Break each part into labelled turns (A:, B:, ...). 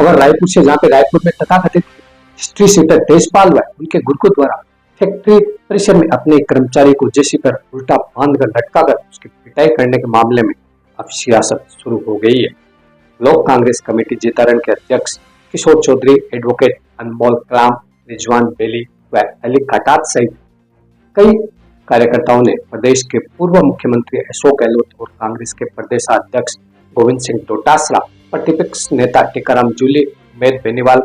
A: खबर रायपुर से, जहां पे रायपुर में तथाकथित हिस्ट्री सीटर तेजपाल व उनके गुर्गों द्वारा फैक्ट्री परिसर में अपने कर्मचारी को जेसी पर उल्टा बांधकर लटकाकर उसकी पिटाई करने के मामले में अब सियासत शुरू हो गई है। ब्लॉक कांग्रेस कमेटी जैतारण के अध्यक्ष किशोर चौधरी, एडवोकेट अनमोल कलाम, रिजवान बेली व अली खटात सहित कई कार्यकर्ताओं ने प्रदेश के पूर्व मुख्यमंत्री अशोक गहलोत और कांग्रेस के प्रदेशाध्यक्ष गोविंद सिंह डोटासरा, प्रतिपक्ष नेता टीकाराम जूली, उमेद बेनीवाल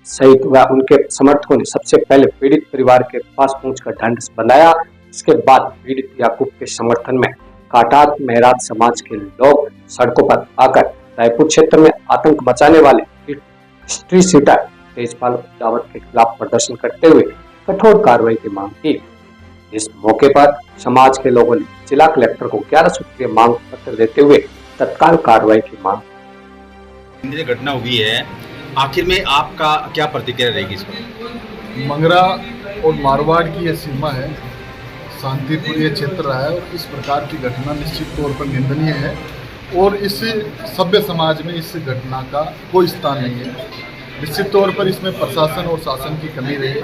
A: सहित व उनके समर्थकों ने सबसे पहले पीड़ित परिवार के पास पहुंचकर ढांढस बंधाया। इसके बाद पीड़ित याकूब के समर्थन में काटात मेहरात समाज के लोग सड़कों पर आकर रायपुर क्षेत्र में आतंक मचाने वाले हिस्ट्री सीटर तेजपाल दावत के खिलाफ प्रदर्शन करते हुए कठोर कार्रवाई की मांग की। इस मौके पर समाज के लोगों ने जिला कलेक्टर को 11 सूत्रीय मांग पत्र देते हुए तत्काल कार्रवाई की मांग।
B: घटना हुई है, आखिर में आपका क्या प्रतिक्रिया रहेगी इस पर?
C: मंगरा और मारवाड़ की यह सीमा है, शांतिपूर्ण क्षेत्र रहा है और इस प्रकार की घटना निश्चित तौर पर निंदनीय है और इस सभ्य समाज में इस घटना का कोई स्थान नहीं है। निश्चित तौर पर इसमें प्रशासन और शासन की कमी रही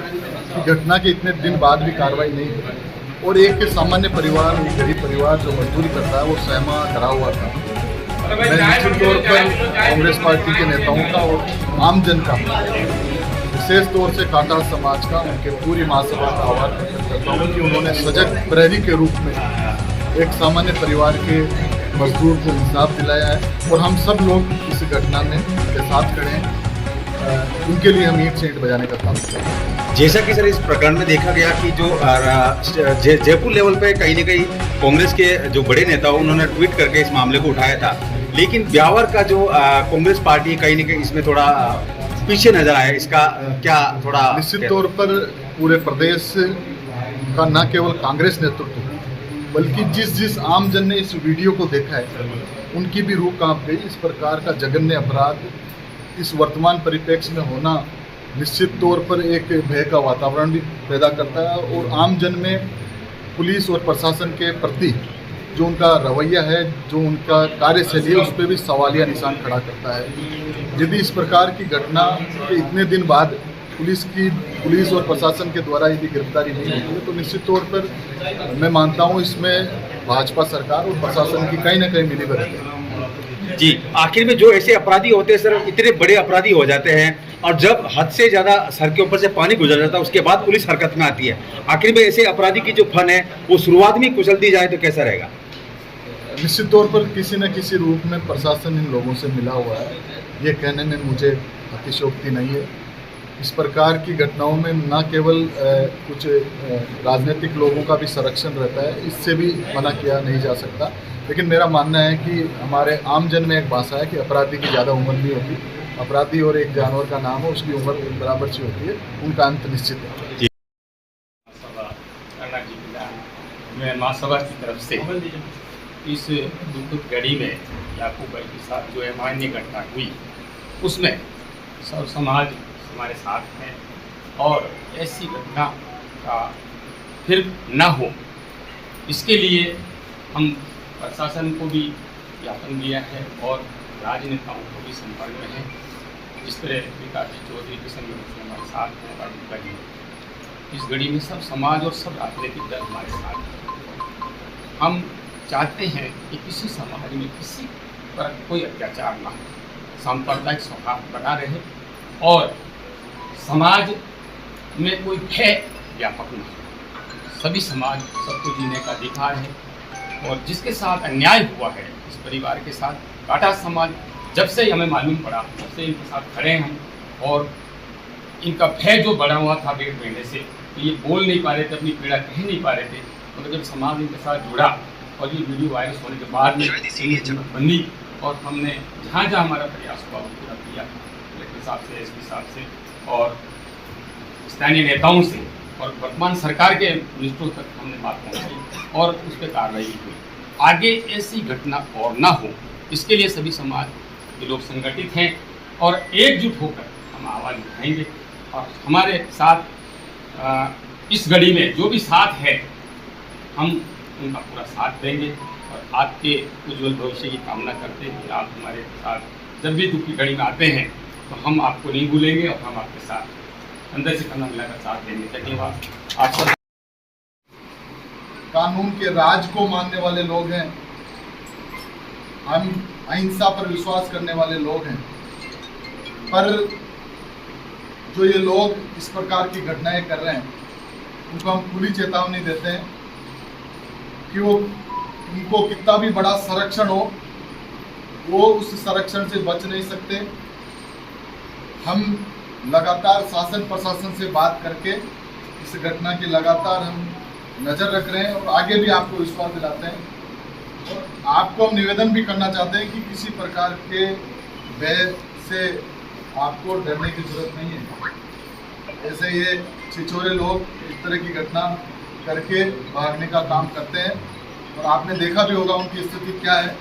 C: कि घटना के इतने दिन बाद भी कार्रवाई नहीं हुई और एक सामान्य परिवार, एक गरीब परिवार जो मजदूरी करता है वो सहमा डरा हुआ था। मैं निश्चित तौर पर कांग्रेस पार्टी के नेताओं का और आमजन का, विशेष तौर से काटा समाज का, उनके पूरी महासभा का आह्वान करता हूँ कि उन्होंने सजग प्रहरी के रूप में एक सामान्य परिवार के मजदूर को इंसाफ दिलाया है और हम सब लोग इस घटना में उनके साथ खड़े हैं। उनके लिए हम ईंट से ईंट बजाने का काम करते हैं।
B: जैसा कि सर इस प्रकरण में देखा गया कि जो जयपुर लेवल पे कहीं न कहीं कांग्रेस के जो बड़े नेता उन्होंने ट्वीट करके इस मामले को उठाया था, लेकिन ब्यावर का जो कांग्रेस पार्टी कहीं न कहीं इसमें थोड़ा पीछे नजर आया। इसका क्या थोड़ा
C: निश्चित तौर पर पूरे प्रदेश का न केवल कांग्रेस नेतृत्व बल्कि जिस आमजन ने इस वीडियो को देखा है उनकी भी रूह कांप गई। इस प्रकार का जघन्य अपराध इस वर्तमान परिप्रेक्ष्य में होना निश्चित तौर पर एक भय का वातावरण भी पैदा करता है और आमजन में पुलिस और प्रशासन के प्रति जो उनका रवैया है, जो उनका कार्यशैली है, उस पर भी सवालिया निशान खड़ा करता है। यदि इस प्रकार की घटना के इतने दिन बाद पुलिस और प्रशासन के द्वारा यदि गिरफ्तारी नहीं होती है तो निश्चित तौर पर मैं मानता हूँ इसमें भाजपा सरकार और प्रशासन की कहीं ना कहीं मिलीभगत है।
B: जी, आखिर में जो ऐसे अपराधी होते हैं सर, इतने बड़े अपराधी हो जाते हैं और जब हद से ज़्यादा सर के ऊपर से पानी गुजर जाता है उसके बाद पुलिस हरकत में आती है। आखिर में ऐसे अपराधी की जो फन है वो शुरुआत में कुचल दी जाए तो कैसा रहेगा?
C: निश्चित तौर पर किसी न किसी रूप में प्रशासन इन लोगों से मिला हुआ है, ये कहने में मुझे अतिशयोक्ति नहीं है। इस प्रकार की घटनाओं में न केवल कुछ राजनीतिक लोगों का भी संरक्षण रहता है, इससे भी मना किया नहीं जा सकता, लेकिन मेरा मानना है कि हमारे आमजन में एक भाषा है कि अपराधी की ज़्यादा उम्र नहीं होती। अपराधी और एक जानवर का नाम है, उसकी उम्र बराबर सी होती है, उनका अंत निश्चित है।
D: मैं महासभा की तरफ से इस दुखद घड़ी में याकूब भाई के साथ जो है मान्य घटना हुई उसमें सब समाज हमारे साथ है और ऐसी घटना का फिर न हो इसके लिए हम प्रशासन को भी ज्ञापन दिया है और राजनेताओं को भी संपर्क में है। जिस तरह विकास चौधरी के संगठन से हमारे साथ हैं, राजनीतिक इस घड़ी में सब समाज और सब राजनीतिक दल हमारे साथ हैं। हम चाहते हैं कि किसी समाज में किसी पर कोई अत्याचार ना हो, सांप्रदायिक सौहार्द बना रहे और समाज में कोई भय व्यापक न हो। सभी समाज सबको जीने का अधिकार है और जिसके साथ अन्याय हुआ है इस परिवार के साथ काटा समाज, जब से हमें मालूम पड़ा तब से इनके साथ खड़े हैं हम और इनका भय जो बढ़ा हुआ था 1.5 महीने से, तो ये बोल नहीं पा रहे थे, अपनी पीड़ा कह नहीं पा रहे थे, मगर जब समाज इनके साथ जुड़ा और ये वीडियो वायरल होने के बाद में हिम्मत बनी और हमने जहाँ जहाँ हमारा प्रयास हुआ वो पूरा किया, कलेक्टर साहब से, एसपी साहब से और स्थानीय नेताओं से और वर्तमान सरकार के मिनिस्टरों तक हमने बात पहुँचाई और उस पर कार्रवाई हुई। आगे ऐसी घटना और ना हो इसके लिए सभी समाज के लोग संगठित हैं और एकजुट होकर हम आवाज़ उठाएंगे और हमारे साथ इस घड़ी में जो भी साथ है हम उनका पूरा साथ देंगे और आपके उज्जवल भविष्य की कामना करते हैं। आप हमारे साथ जब भी दुख की घड़ी में आते हैं तो हम आपको नहीं भूलेंगे और हम आपके साथ अंदर से खाना मिलाकर साथ देंगे। धन्यवाद। आप सब
C: कानून के राज को मानने वाले लोग हैं, हम अहिंसा पर विश्वास करने वाले लोग हैं, पर जो ये लोग इस प्रकार की घटनाएं कर रहे हैं उनको हम खुली चेतावनी देते हैं कि वो उनको कितना भी बड़ा संरक्षण हो वो उस संरक्षण से बच नहीं सकते। हम लगातार शासन प्रशासन से बात करके इस घटना की लगातार हम नज़र रख रहे हैं और आगे भी आपको विश्वास दिलाते हैं। और आपको हम निवेदन भी करना चाहते हैं कि किसी प्रकार के भय से आपको डरने की जरूरत नहीं है। ऐसे ये छिछोरे लोग इस तरह की घटना करके भागने का काम करते हैं और आपने देखा भी होगा उनकी स्थिति क्या है।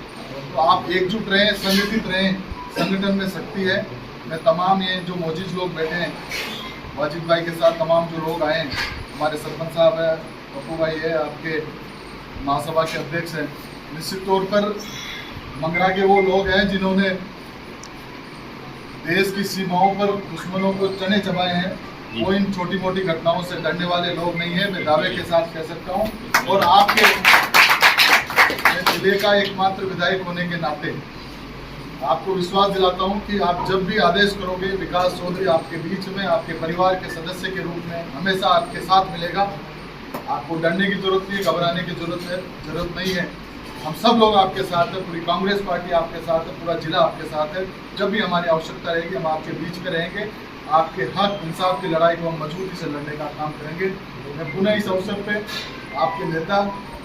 C: तो आप एकजुट रहें, संगठित रहें, संगठन में शक्ति है। मैं तमाम ये जो मौजूद लोग बैठे हैं, वाजिद भाई के साथ तमाम जो लोग आए हैं, हमारे सरपंच साहब है, पप्पू भाई है, आपके महासभा के अध्यक्ष हैं, निश्चित तौर पर मंगरा के वो लोग हैं जिन्होंने देश की सीमाओं पर दुश्मनों को चने चबाए हैं। वो इन छोटी मोटी घटनाओं से डरने वाले लोग नहीं है, मैं दावे के साथ कह सकता हूँ। और आपके जिले का एकमात्र विधायक होने के नाते आपको विश्वास दिलाता हूं कि आप जब भी आदेश करोगे, विकास चौधरी आपके बीच में, आपके परिवार के सदस्य के रूप में हमेशा आपके साथ मिलेगा। आपको डरने की जरूरत नहीं है, घबराने की जरूरत नहीं है। हम सब लोग आपके साथ हैं, पूरी कांग्रेस पार्टी आपके साथ है, पूरा जिला आपके साथ है। जब भी हमारी आवश्यकता रहेगी हम आपके बीच में रहेंगे। आपके हक इंसाफ की लड़ाई को हम मजबूती से लड़ने का काम करेंगे। मैं पुनः इस अवसर पे आपके नेता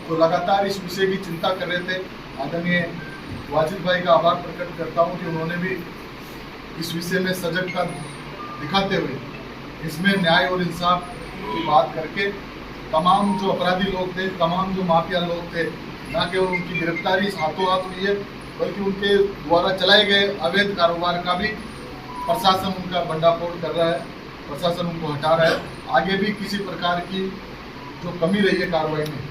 C: जो लगातार इस विषय की चिंता कर रहे थे, आदरणीय वाजिद भाई का आभार प्रकट करता हूं कि उन्होंने भी इस विषय में सजगता दिखाते हुए इसमें न्याय और इंसाफ की बात करके तमाम जो अपराधी लोग थे, तमाम जो माफिया लोग थे, न केवल उनकी गिरफ्तारी हाथों हाथ हुई है बल्कि उनके द्वारा चलाए गए अवैध कारोबार का भी प्रशासन उनका भंडाफोड़ कर रहा है, प्रशासन उनको हटा रहा है। आगे भी किसी प्रकार की जो कमी रही है कार्रवाई में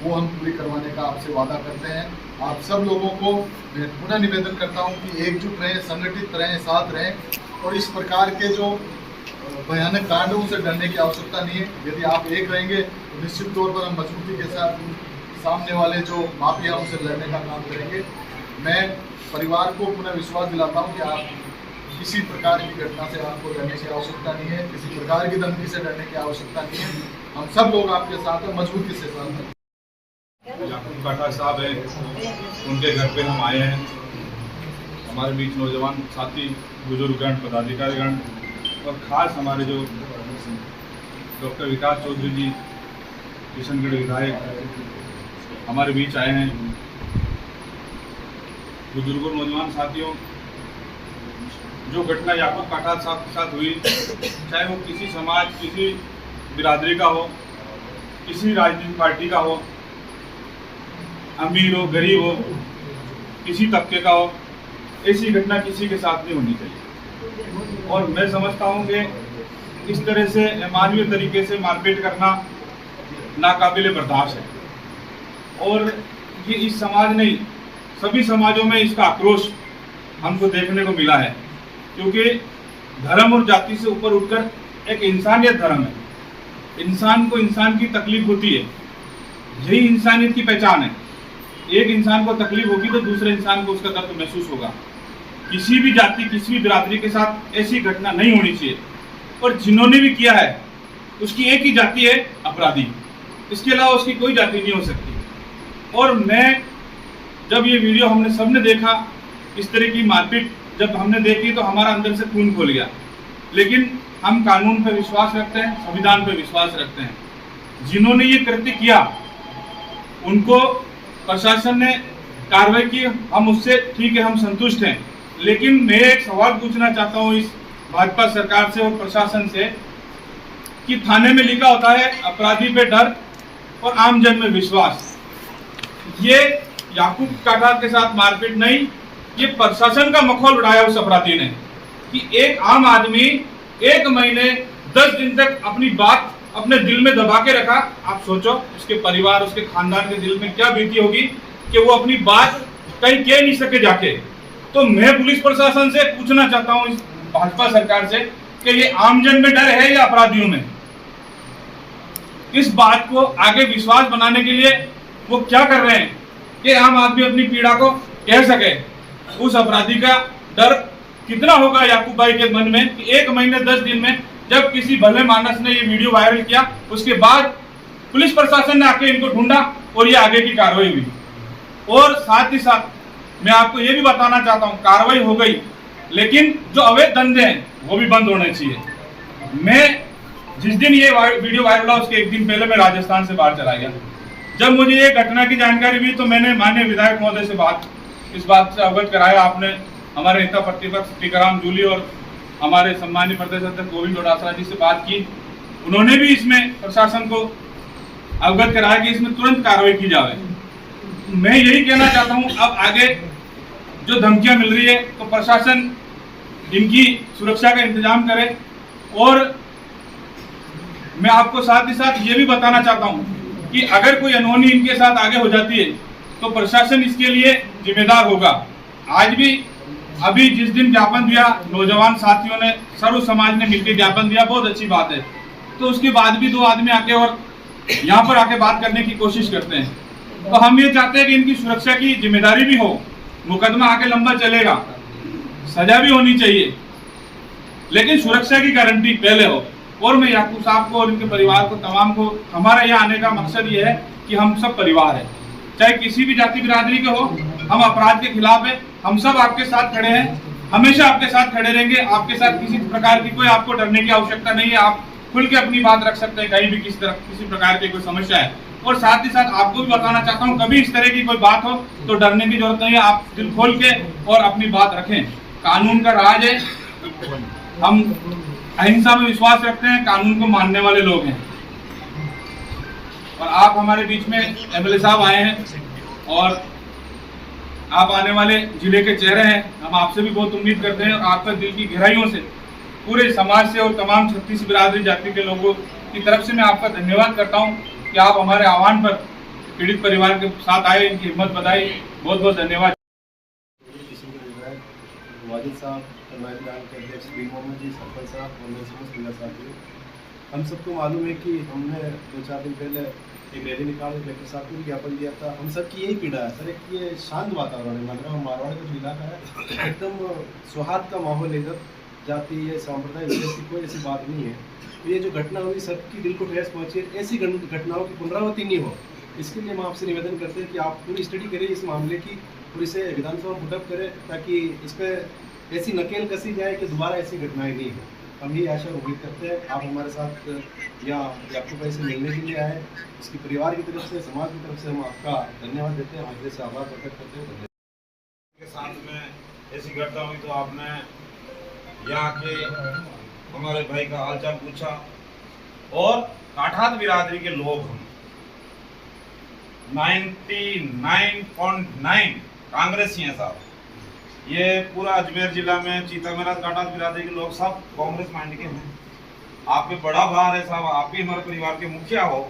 C: वो हम पूरी करवाने का आपसे वादा करते हैं। आप सब लोगों को मैं पुनः निवेदन करता हूं कि एकजुट रहें, संगठित रहें, साथ रहें और इस प्रकार के जो भयानक कांडों से डरने की आवश्यकता नहीं है। यदि आप एक रहेंगे तो निश्चित तौर पर हम मजबूती के साथ सामने वाले जो माफिया उनसे लड़ने का काम करेंगे। मैं परिवार को पुनः विश्वास दिलाता हूँ कि आप किसी प्रकार की घटना से आपको डरने की आवश्यकता नहीं है, किसी प्रकार की धमकी से डरने की आवश्यकता नहीं है। हम सब लोग आपके साथ हैं, मजबूती से साथ हैं।
E: याकूब काठा साहब हैं, उनके घर पे हम आए हैं। हमारे बीच नौजवान साथी, बुजुर्गगण, पदाधिकारीगण और ख़ास हमारे जो डॉक्टर विकास चौधरी जी, किशनगढ़ विधायक हमारे बीच आए हैं। बुजुर्गों, नौजवान साथियों, जो घटना याकूब काठा साहब के साथ हुई, चाहे वो किसी समाज, किसी बिरादरी का हो, किसी राजनीतिक पार्टी का हो, अमीर हो, गरीब हो, किसी तबके का हो, ऐसी घटना किसी के साथ नहीं होनी चाहिए। और मैं समझता हूँ कि इस तरह से मानवीय तरीके से मारपीट करना नाकाबिले बर्दाश्त है। और ये इस समाज नहीं, सभी समाजों में इसका आक्रोश हमको देखने को मिला है, क्योंकि धर्म और जाति से ऊपर उठकर एक इंसानियत धर्म है। इंसान को इंसान की तकलीफ होती है, यही इंसानियत की पहचान है। एक इंसान को तकलीफ होगी तो दूसरे इंसान को उसका दर्द महसूस होगा। किसी भी जाति, किसी भी बिरादरी के साथ ऐसी घटना नहीं होनी चाहिए। और जिन्होंने भी किया है उसकी एक ही जाति है, अपराधी, इसके अलावा उसकी कोई जाति नहीं हो सकती। और मैं जब ये वीडियो हमने सबने देखा, इस तरह की मारपीट जब हमने देखी तो हमारा अंदर से खून खोल गया। लेकिन हम कानून पर विश्वास रखते हैं, संविधान पर विश्वास रखते हैं। जिन्होंने ये कृत्य किया उनको प्रशासन ने कार्रवाई की, हम उससे ठीक है, हम संतुष्ट हैं। लेकिन मैं एक सवाल पूछना चाहता हूँ इस भाजपा सरकार से और प्रशासन से कि थाने में लिखा होता है अपराधी पे डर और आमजन में विश्वास। ये याकूब काठा के साथ मारपीट नहीं, ये प्रशासन का मखौल उड़ाया उस अपराधी ने कि एक आम आदमी 1 महीने 10 दिन तक अपनी बात अपने दिल में दबा के रखा। आप सोचो उसके परिवार, उसके खानदान के दिल में क्या बीती होगी कि वो अपनी बात कहीं कह नहीं सके जाके। तो मैं पुलिस प्रशासन से पूछना चाहता हूँ इस भाजपा सरकार से कि ये आमजन में डर है या अपराधियों में। इस बात को आगे विश्वास बनाने के लिए वो क्या कर रहे हैं कि आम आदमी अपनी पीड़ा को कह सके। उस अपराधी का डर कितना होगा याकूब भाई के मन में कि 1 महीने 10 दिन में जब किसी भले मानस ने ये वीडियो वायरल किया, उसके बाद पुलिस प्रशासन ने आके इनको ढूंढा और ये आगे की कार्रवाई हुई। और साथ ही साथ मैं आपको ये भी बताना चाहता हूँ, कार्रवाई हो गई, लेकिन जो अवैध धंधे हैं वो भी बंद होने चाहिए। मैं जिस दिन ये वीडियो वायरल हुआ उसके 1 दिन पहले मैं राजस्थान से बाहर चला गया। जब मुझे ये घटना की जानकारी हुई तो मैंने माननीय विधायक महोदय से इस बात से अवगत कराया। आपने हमारे नेता प्रतिपक्ष टीकाराम जूली और हमारे सम्मानीय प्रदेश अध्यक्ष गोविंद डोटासरा जी से बात की। उन्होंने भी इसमें प्रशासन को अवगत कराया कि इसमें तुरंत कार्रवाई की जाए। मैं यही कहना चाहता हूं, अब आगे जो धमकियां मिल रही है तो प्रशासन इनकी सुरक्षा का इंतजाम करे। और मैं आपको साथ ही साथ ये भी बताना चाहता हूं कि अगर कोई अनहोनी इनके साथ आगे हो जाती है तो प्रशासन इसके लिए जिम्मेदार होगा। आज भी अभी जिस दिन ज्ञापन दिया, नौजवान साथियों ने, सर्व समाज ने मिलकर ज्ञापन दिया, बहुत अच्छी बात है। तो उसके बाद भी 2 आदमी आके और यहाँ पर आके बात करने की कोशिश करते हैं। तो हम ये चाहते हैं कि इनकी सुरक्षा की जिम्मेदारी भी हो। मुकदमा आगे लंबा चलेगा, सजा भी होनी चाहिए, लेकिन सुरक्षा की गारंटी पहले हो। और मैं याकूब साहब को और इनके परिवार को, तमाम को, हमारा यहाँ आने का मकसद ये है कि हम सब परिवार हैं, चाहे किसी भी जाति बिरादरी के हो। हम अपराध के खिलाफ है, हम सब आपके साथ खड़े हैं, हमेशा आपके साथ खड़े रहेंगे। आपके साथ किसी प्रकार की कोई आपको डरने की आवश्यकता नहीं है। आप खुल के अपनी बात रख सकते हैं कहीं भी किसी प्रकार की कोई समस्या है। और साथ ही साथ आपको भी बताना चाहता हूँ, कभी इस तरह की कोई बात हो तो डरने की जरूरत नहीं है। आप दिल खोल के और अपनी बात रखें। कानून का राज है, हम अहिंसा में विश्वास रखते हैं, कानून को मानने वाले लोग हैं। और आप हमारे बीच में एमएलए साहब आए हैं और आप आने वाले जिले के चेहरे हैं। हम आपसे भी बहुत उम्मीद करते हैं और आपका दिल की गहराइयों से, पूरे समाज से और तमाम 36 बिरादरी जाति के लोगों की तरफ से मैं आपका धन्यवाद करता हूं कि आप हमारे आह्वान पर पीड़ित परिवार के साथ आए, इनकी हिम्मत बताई। बहुत बहुत धन्यवाद।
F: वाजिद साहब, कर्नाटक के अध्यक्ष बी मोहम्मद जी, सरपंच साहब और मेरे समस्त जिला साथियों, हम सबको मालूम है कि हमने 2-4 दिन पहले एक रैली निकाल कलेक्टर साहब को भी ज्ञापन दिया था। हम सब की यही पीड़ा है सर, एक ये शांत वातावरण है। मतलब मारवाड़ का जो इलाका है एकदम सौहार्द का माहौल है, इधर जाति या सांप्रदाय की कोई ऐसी बात नहीं है। तो ये जो घटना हुई सबकी दिल को ठेस पहुँची है। ऐसी घटनाओं की पुनरावृत्ति नहीं हो, इसके लिए हम आपसे निवेदन करते हैं कि आप पूरी स्टडी करें इस मामले की और इसे विधानसभा में पुटअप करें, ताकि इस पर ऐसी नकेल कसी जाए कि दोबारा ऐसी घटनाएं नहीं हो। हम यही आशा उम्मीद करते हैं। आप हमारे साथ यहाँ याकूब भाई से मिलने के लिए आए, इसके परिवार की तरफ से, समाज की तरफ से हम आपका धन्यवाद देते हैं, हमारे से आभार प्रकट करते हैं।
G: के साथ में ऐसी घटना हुई तो आपने यहाँ के हमारे भाई का हालचाल पूछा और काठात बिरादरी के लोग हम 99.9 कांग्रेसी हैं साहब। ये पूरा अजमेर जिला में चीता काठात बिरादरी के लोग सब कांग्रेस माइंड के हैं। आप पे बड़ा भार है साहब, आप भी हमारे परिवार के मुखिया हो,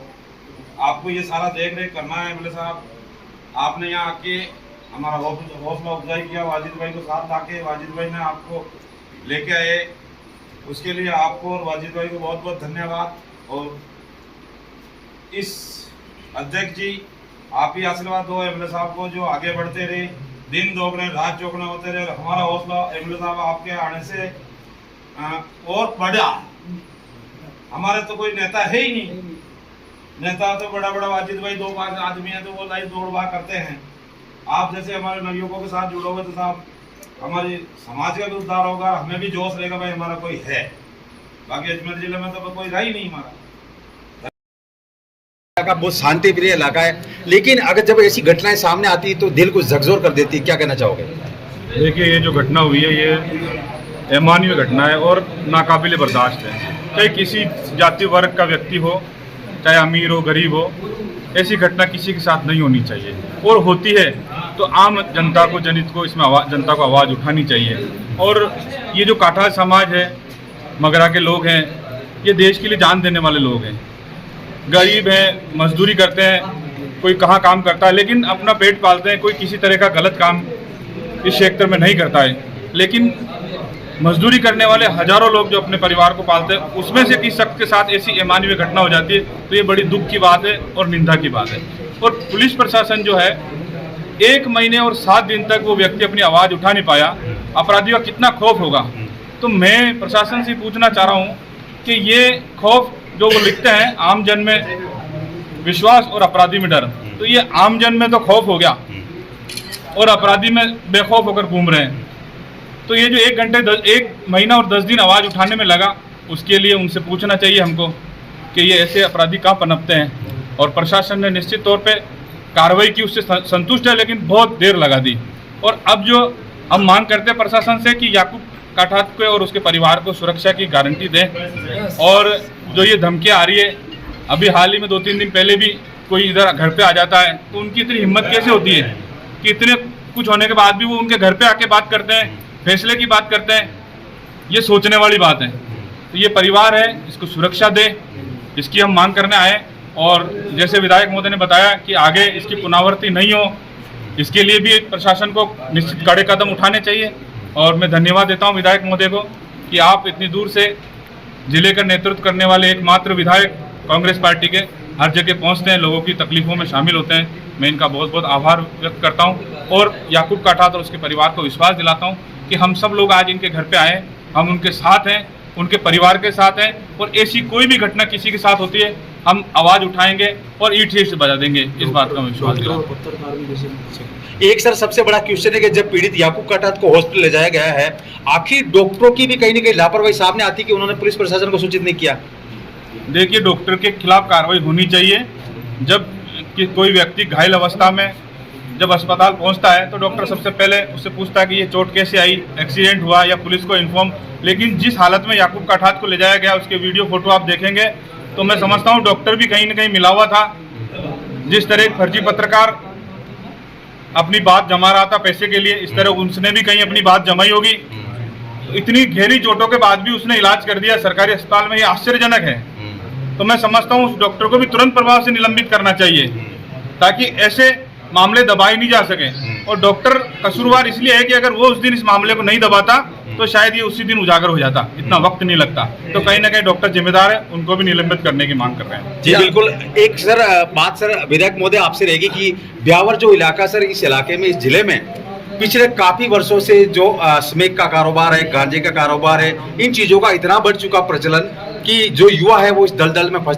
G: आपको ये सारा देख रेख करना है। एमएलए साहब, आपने यहाँ आके हमारा हौसला अफजाई किया, वाजिद भाई को साथ लाके वाजिद भाई ने आपको लेके आए, उसके लिए आपको और वाजिद भाई को बहुत बहुत धन्यवाद। और इस अध्यक्ष जी, आप ही आशीर्वाद दो एमएलए साहब को, जो आगे बढ़ते रहे, दिन दोगुने रात चौगुने होते रहे। हमारा हौसला एमएलए साहब आपके आने से और बढ़ा। हमारे तो कोई नेता है ही नहीं, नेता तो बड़ा बड़ा वाजिद भाई 2-5 आदमी है तो वो लाइव दौड़ भाग करते हैं। आप जैसे हमारे नवयुवकों के साथ जुड़ोगे तो साहब हमारी समाज का भी उद्धार होगा, हमें भी जोश रहेगा भाई हमारा कोई है। बाकी अजमेर जिले में तो कोई रहा ही नहीं हमारा।
B: बहुत शांति प्रिय इलाका है, लेकिन अगर जब ऐसी घटनाएं सामने आती तो दिल को झकझोर कर देती। क्या कहना चाहोगे?
E: देखिए, ये जो घटना हुई है ये अमानवीय घटना है और नाकाबिले बर्दाश्त है। चाहे किसी जाति वर्ग का व्यक्ति हो, चाहे अमीर हो गरीब हो, ऐसी घटना किसी के साथ नहीं होनी चाहिए। और होती है तो आम जनता को, जनहित को इसमें जनता को आवाज़ उठानी चाहिए। और ये जो काठात समाज है, मगरा के लोग हैं, ये देश के लिए जान देने वाले लोग हैं। गरीब हैं, मजदूरी करते हैं, कोई कहाँ काम करता है, लेकिन अपना पेट पालते हैं। कोई किसी तरह का गलत काम इस क्षेत्र में नहीं करता है। लेकिन मजदूरी करने वाले हजारों लोग जो अपने परिवार को पालते हैं, उसमें से किसी शख्स के साथ ऐसी अमानवीय घटना हो जाती है तो ये बड़ी दुख की बात है और निंदा की बात है। और पुलिस प्रशासन जो है 1 महीने और 7 दिन तक वो व्यक्ति अपनी आवाज़ उठा नहीं पाया, अपराधियों का कितना खौफ होगा। तो मैं प्रशासन से पूछना चाह रहा हूँ कि ये खौफ जो वो लिखते हैं, आम जन में विश्वास और अपराधी में डर, तो ये आम जन में तो खौफ हो गया और अपराधी में बेखौफ होकर घूम रहे हैं। तो ये जो 1 महीना और 10 दिन आवाज़ उठाने में लगा, उसके लिए उनसे पूछना चाहिए हमको कि ये ऐसे अपराधी कहाँ पनपते हैं। और प्रशासन ने निश्चित तौर पे कार्रवाई की, उससे संतुष्ट है, लेकिन बहुत देर लगा दी। और अब जो हम मांग करते हैं प्रशासन से कि याकूब काठात को और उसके परिवार को सुरक्षा की गारंटी दें। और जो ये धमकियाँ आ रही है, अभी हाल ही में 2-3 दिन पहले भी कोई इधर घर पे आ जाता है, तो उनकी इतनी हिम्मत कैसे होती है कि इतने कुछ होने के बाद भी वो उनके घर पे आके बात करते हैं, फैसले की बात करते हैं। ये सोचने वाली बात है। तो ये परिवार है, इसको सुरक्षा दे, इसकी हम मांग करने आए। और जैसे विधायक महोदय ने बताया कि आगे इसकी पुनरावृत्ति नहीं हो, इसके लिए भी प्रशासन को निश्चित कड़े कदम उठाने चाहिए। और मैं धन्यवाद देता हूं विधायक महोदय को कि आप इतनी दूर से जिले का नेतृत्व करने वाले एकमात्र विधायक कांग्रेस पार्टी के हर जगह पहुंचते हैं, लोगों की तकलीफों में शामिल होते हैं। मैं इनका बहुत बहुत आभार व्यक्त करता हूं और याकूब काठात और उसके परिवार को विश्वास दिलाता हूं कि हम सब लोग आज इनके घर पे आए, हम उनके साथ हैं, उनके परिवार के साथ हैं। और ऐसी कोई भी घटना किसी के साथ होती है, हम आवाज़ उठाएंगे और ईंट से बजा देंगे, इस बात का विश्वास दिलाता।
B: एक सर सबसे बड़ा क्वेश्चन है कि जब पीड़ित याकूब काठात को हॉस्पिटल ले जाया गया है, आखिर डॉक्टरों की भी कहीं ना कहीं लापरवाही सामने आती कि उन्होंने पुलिस प्रशासन को सूचित नहीं किया।
E: देखिए, डॉक्टर के खिलाफ कार्रवाई होनी चाहिए। जब कि कोई व्यक्ति घायल अवस्था में जब अस्पताल पहुंचता है तो डॉक्टर सबसे पहले उससे पूछता है कि ये चोट कैसे आई, एक्सीडेंट हुआ या पुलिस को इन्फॉर्म। लेकिन जिस हालत में याकूब काठात को ले जाया गया, उसके वीडियो फोटो आप देखेंगे तो मैं समझता हूँ डॉक्टर भी कहीं ना कहीं मिला हुआ था। जिस तरह एक फर्जी पत्रकार अपनी बात जमा रहा था पैसे के लिए, इस तरह उसने भी कहीं अपनी बात जमाई होगी। तो इतनी गहरी चोटों के बाद भी उसने इलाज कर दिया सरकारी अस्पताल में, ये आश्चर्यजनक है। तो मैं समझता हूँ उस डॉक्टर को भी तुरंत प्रभाव से निलंबित करना चाहिए ताकि ऐसे मामले दबाए नहीं जा सके। और डॉक्टर कसूरवार इसलिए है कि अगर वो उस दिन इस मामले को नहीं दबाता तो शायद ये उसी दिन उजागर हो जाता, इतना वक्त नहीं लगता। तो कहीं ना कहीं डॉक्टर जिम्मेदार है, उनको भी निलंबित करने की मांग कर रहे हैं।
B: जी बिल्कुल। एक सर बात सर विधायक महोदय आपसे रहेगी कि ब्यावर जो इलाका सर, इस इलाके में, इस जिले में पिछले काफी वर्षों से जो स्मैक का कारोबार है, गांजे का कारोबार है, इन चीजों का इतना बढ़ चुका प्रचलन कि जो युवा है वो इस दलदल में फंस